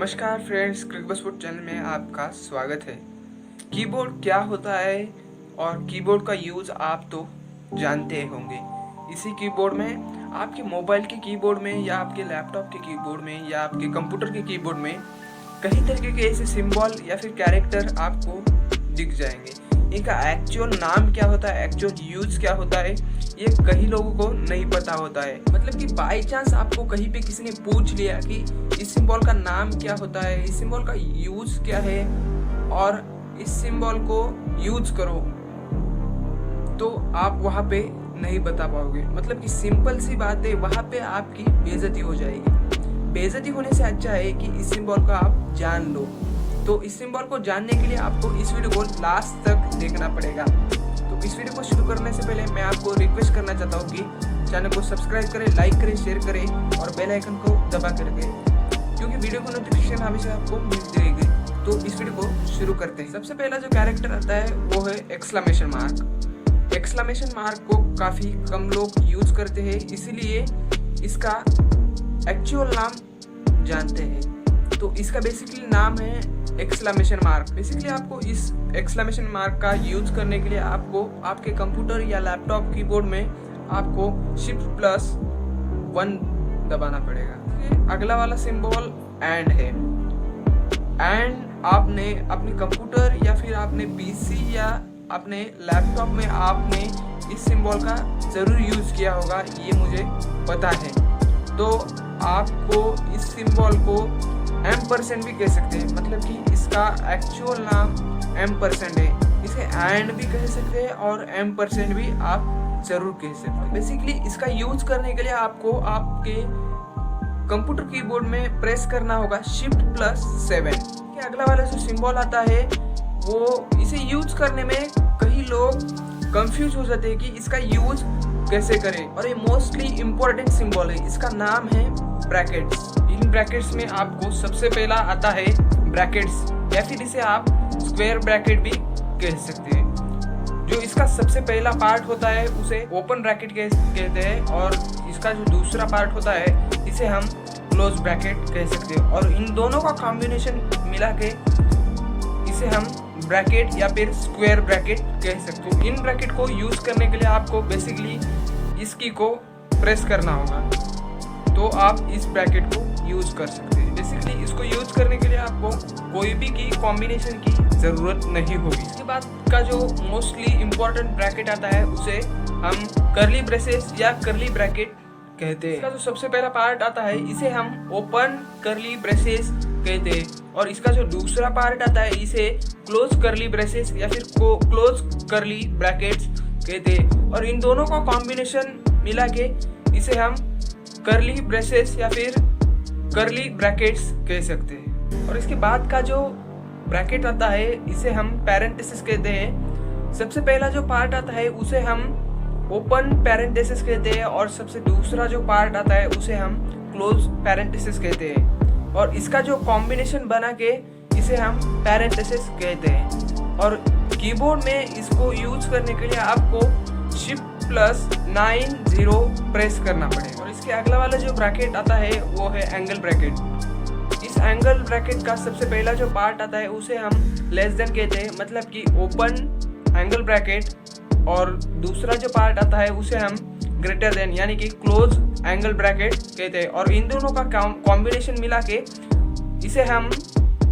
नमस्कार friends, क्रिकबसफुट channel में आपका स्वागत है। कीबोर्ड क्या होता है और कीबोर्ड का यूज़ आप तो जानते होंगे। इसी कीबोर्ड में आपके मोबाइल के कीबोर्ड में या आपके लैपटॉप के कीबोर्ड में या आपके कंप्यूटर के कीबोर्ड में कई तरीके के ऐसे सिंबल या फिर कैरेक्टर आपको दिख जाएंगे। इनका एक्चुअल नाम क्या होता है, एक्चुअल यूज क्या होता है, ये कई लोगों को नहीं पता होता है। मतलब कि बाई चांस आपको कहीं पे किसी ने पूछ लिया कि इस सिंबल का नाम क्या होता है, इस सिंबल का यूज क्या है और इस सिंबल को यूज करो, तो आप वहाँ पे नहीं बता पाओगे। मतलब कि सिंपल सी बात है, वहाँ पे आपकी बेइज्जती हो जाएगी। बेइज्जती होने से अच्छा है कि इस सिंबल को आप जान लो। तो इस सिंबल को जानने के लिए आपको इस वीडियो को लास्ट तक देखना पड़ेगा। तो इस वीडियो को शुरू करने से पहले मैं आपको रिक्वेस्ट करना चाहता हूँ कि चैनल को सब्सक्राइब करें, लाइक करें, शेयर करें और बेल आइकन को दबा कर रखें, क्योंकि वीडियो को नोटिफिकेशन हमेशा आपको मिलती रहेगी। तो इस वीडियो को शुरू करते हैं। सबसे पहला जो कैरेक्टर आता है वो है एक्सक्लेमेशन मार्क। एक्सक्लेमेशन मार्क को काफ़ी कम लोग यूज करते हैं, इसीलिए इसका एक्चुअल नाम जानते हैं। तो इसका बेसिकली नाम है एक्सक्लेमेशन मार्क। बेसिकली आपको इस एक्सक्लेमेशन मार्क का यूज करने के लिए आपको आपके कंप्यूटर या लैपटॉप कीबोर्ड में आपको Shift+1 दबाना पड़ेगा। अगला वाला सिंबल एंड है। एंड आपने अपने कंप्यूटर या फिर आपने पीसी या अपने लैपटॉप में आपने इस सिंबल का ज़रूर यूज किया होगा, ये मुझे पता है। तो आपको इस सिंबल को M% भी कह सकते हैं। मतलब कि इसका एक्चुअल नाम M% है। इसे एंड भी कह सकते हैं और M% भी आप जरूर कह सकते हैं। बेसिकली इसका यूज करने के लिए आपको आपके कंप्यूटर कीबोर्ड में प्रेस करना होगा Shift+7। अगला वाला जो सिंबल आता है वो इसे यूज करने में कई लोग कंफ्यूज हो जाते हैं कि इसका यूज कैसे करें, और ये मोस्टली इम्पोर्टेंट सिंबल है। इसका नाम है ब्रैकेट्स। इन ब्रैकेट्स में आपको सबसे पहला आता है ब्रैकेट्स, या फिर इसे आप स्क्वायर ब्रैकेट भी कह सकते हैं। जो इसका सबसे पहला पार्ट होता है उसे ओपन ब्रैकेट कहते हैं, और इसका जो दूसरा पार्ट होता है इसे हम क्लोज ब्रैकेट कह सकते हैं। और इन दोनों का कॉम्बिनेशन मिला के इसे हम ब्रैकेट या फिर स्क्वायर ब्रैकेट कह सकते हो। इन ब्रैकेट को यूज करने के लिए आपको बेसिकली इस की को प्रेस करना होगा, तो आप इस ब्रैकेट को यूज कर सकते हैं। बेसिकली इसको यूज करने के लिए आपको कोई भी की कॉम्बिनेशन की ज़रूरत नहीं होगी। इसके बाद का जो मोस्टली इम्पोर्टेंट ब्रैकेट आता है उसे हम कर्ली ब्रेसेस या कर्ली ब्रैकेट कहते हैं। इसका जो सबसे पहला पार्ट आता है इसे हम ओपन कर्ली ब्रेसेस कहते हैं, और इसका जो दूसरा पार्ट आता है इसे क्लोज कर्ली ब्रेसेस या फिर क्लोज कर्ली ब्रैकेट्स कहते हैं। और इन दोनों का कॉम्बिनेशन मिला के इसे हम कर्ली ब्रेसेस या फिर कर्ली ब्रैकेट्स कह सकते हैं। और इसके बाद का जो ब्रैकेट आता है इसे हम पैरेंथेसिस कहते हैं। सबसे पहला जो पार्ट आता है उसे हम ओपन पैरेंथेसिस कहते हैं, और सबसे दूसरा जो पार्ट आता है उसे हम क्लोज पैरेंथेसिस कहते हैं। और इसका जो कॉम्बिनेशन बना के इसे हम पैरेंथेसिस कहते हैं। और कीबोर्ड में इसको यूज करने के लिए आपको Shift+90 प्रेस करना पड़ेगा। और इसके अगला वाला जो ब्रैकेट आता है वो है एंगल ब्रैकेट। इस एंगल ब्रैकेट का सबसे पहला जो पार्ट आता है उसे हम लेस देन कहते हैं, मतलब कि ओपन एंगल ब्रैकेट, और दूसरा जो पार्ट आता है उसे हम ग्रेटर देन यानी कि क्लोज एंगल ब्रैकेट कहते हैं। और इन दोनों का कॉम्बिनेशन मिला के इसे हम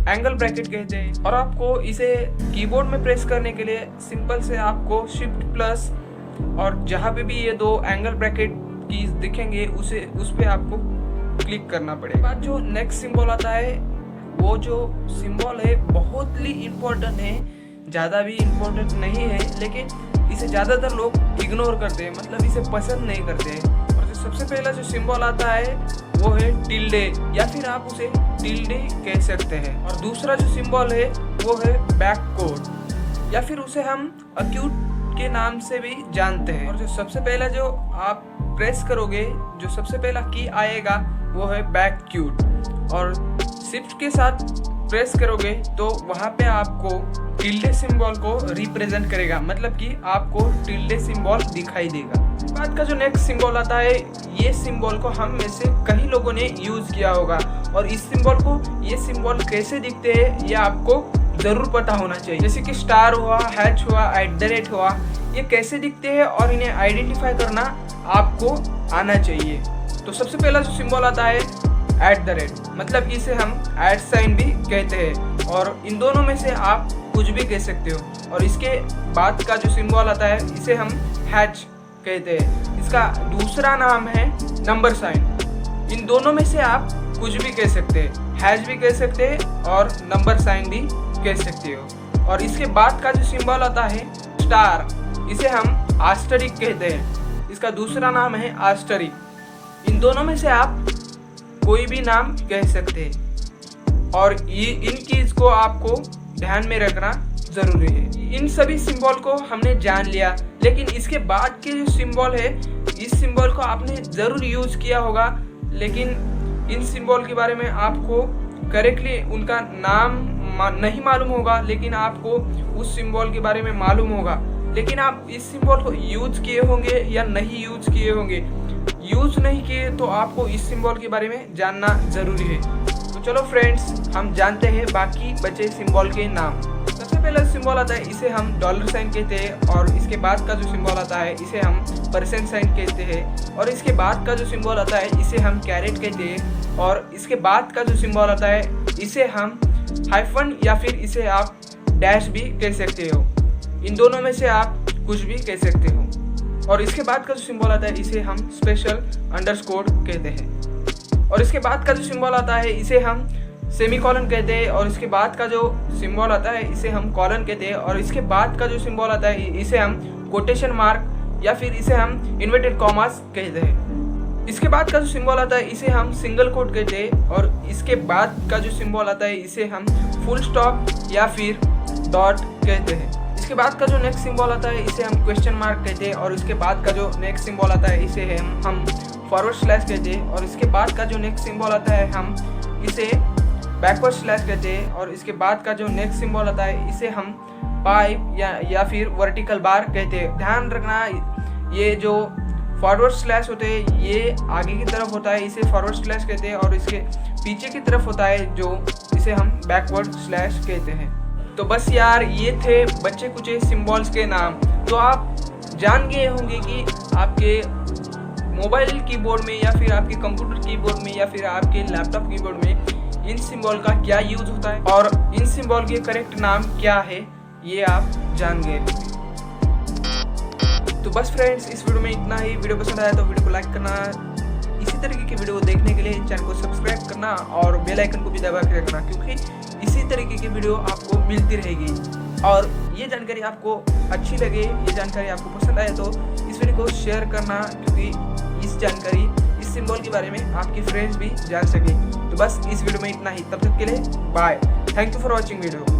एंगल ब्रैकेट कहते हैं। और आपको इसे कीबोर्ड में प्रेस करने के लिए सिंपल से आपको Shift+ और जहाँ पे भी ये दो एंगल ब्रैकेट कीज दिखेंगे उस पे आपको क्लिक करना पड़ेगा। बाद जो नेक्स्ट सिंबल आता है वो जो सिंबल है बहुत ही इम्पोर्टेंट है, ज़्यादा भी इम्पोर्टेंट नहीं है, लेकिन इसे ज़्यादातर लोग इग्नोर करते हैं, मतलब इसे पसंद नहीं करते हैं। और जो सबसे पहला जो सिंबल आता है वो है टिल्डे, या फिर आप उसे टिल्डे कह सकते हैं। और दूसरा जो सिंबल है वो है बैककोड, या फिर उसे हम अक्यूट के नाम से भी जानते हैं। और जो सबसे पहला जो आप प्रेस करोगे, जो सबसे पहला की आएगा वो है बैकक्यूट, और शिफ्ट के साथ प्रेस करोगे तो वहाँ पे आपको टिल्डे सिंबल को रिप्रेजेंट करेगा, मतलब कि आपको टिल्डे सिंबल दिखाई देगा। बाद का जो नेक्स्ट सिंबल आता है, ये सिंबल को हम में से कई लोगों ने यूज किया होगा, और इस ये सिंबल कैसे दिखते हैं ये आपको ज़रूर पता होना चाहिए। जैसे कि स्टार हुआ, हैच हुआ, @ हुआ, ये कैसे दिखते हैं और इन्हें आइडेंटिफाई करना आपको आना चाहिए। तो सबसे पहला जो सिंबल आता है @ मतलब इसे हम @ भी कहते हैं और इन दोनों में से आप कुछ भी कह सकते हो। और इसके बाद का जो सिंबल आता है इसे हम हैच कहते हैं। इसका दूसरा नाम है नंबर साइन। इन दोनों में से आप कुछ भी कह सकते हैं, हैच भी कह सकते हैं और नंबर साइन भी कह सकते हो। और इसके बाद का जो सिंबल आता है स्टार, इसे हम आस्टरिक कहते हैं। इसका दूसरा नाम है आस्टरिक। इन दोनों में से आप कोई भी नाम कह सकते हैं और इन चीज़ को आपको ध्यान में रखना ज़रूरी है। इन सभी सिंबल को हमने जान लिया, लेकिन इसके बाद के जो सिंबल है इस सिंबल को आपने ज़रूर यूज़ किया होगा, लेकिन इन सिंबल के बारे में आपको करेक्टली उनका नाम नहीं मालूम होगा, लेकिन आपको उस सिंबल के बारे में मालूम होगा। लेकिन आप इस सिंबल को यूज़ किए होंगे या नहीं यूज़ किए होंगे। यूज़ नहीं किए तो आपको इस सिंबल के बारे में जानना ज़रूरी है। तो चलो फ्रेंड्स, हम जानते हैं बाकी बचे सिंबल के नाम। सबसे पहला सिंबल आता है इसे हम $साइन कहते हैं और इसके बाद का जो सिंबल आता है इसे हम % साइन कहते हैं और इसके बाद का जो सिंबल आता है इसे हम कैरेट कहते हैं और इसके बाद का जो सिंबल आता है इसे हम हाइफन या फिर इसे आप डैश भी कह सकते हो। इन दोनों में से आप कुछ भी कह सकते हो। और इसके बाद का जो सिंबल आता है इसे हम स्पेशल अंडरस्कोर कहते हैं और इसके बाद का जो सिंबल आता है इसे हम सेमीकोलन कहते हैं और इसके बाद का जो सिंबल आता है इसे हम कॉलन कहते हैं और इसके बाद का जो सिंबल आता है इसे हम कोटेशन मार्क या फिर इसे हम इन्वर्टेड कॉमास कहते हैं। इसके बाद का जो सिंबल आता है इसे हम सिंगल कोट कहते हैं और इसके बाद का जो सिंबल आता है इसे हम फुल स्टॉप या फिर डॉट कहते हैं। इसके बाद का जो नेक्स्ट सिंबल आता है इसे हम क्वेश्चन मार्क कहते हैं और इसके बाद का जो नेक्स्ट सिंबल आता है इसे हम फॉरवर्ड स्लैश कहते हैं और इसके बाद का जो नेक्स्ट सिंबल आता है हम इसे बैकवर्ड स्लैश कहते हैं और इसके बाद का जो नेक्स्ट सिंबल आता है इसे हम पाइप या फिर वर्टिकल बार कहते हैं। ध्यान रखना, ये जो फॉरवर्ड स्लैश होते हैं ये आगे की तरफ होता है, इसे फॉरवर्ड स्लैश कहते हैं और इसके पीछे की तरफ होता है जो इसे हम बैकवर्ड स्लैश कहते हैं। तो बस यार, ये थे बच्चे कुछ सिंबल्स के नाम। तो आप जान गए होंगे कि आपके मोबाइल कीबोर्ड में या फिर आपके कंप्यूटर कीबोर्ड में या फिर आपके लैपटॉप कीबोर्ड में इन सिंबल का क्या यूज होता है और इन सिंबल के करेक्ट नाम क्या है, ये आप जान गए। तो बस फ्रेंड्स, इस वीडियो में इतना ही। वीडियो पसंद आया तो वीडियो को लाइक करना, इसी तरीके की वीडियो देखने के लिए चैनल को सब्सक्राइब करना और बेल आइकन को भी दबा के रखना, क्योंकि इसी तरीके की वीडियो आपको मिलती रहेगी। और ये जानकारी आपको अच्छी लगे, ये जानकारी आपको पसंद आए तो इस वीडियो को शेयर करना, क्योंकि इस जानकारी, इस सिंबल के बारे में आपके फ्रेंड्स भी जान सके। तो बस इस वीडियो में इतना ही। तब तक के लिए bye. Thank you for watching video.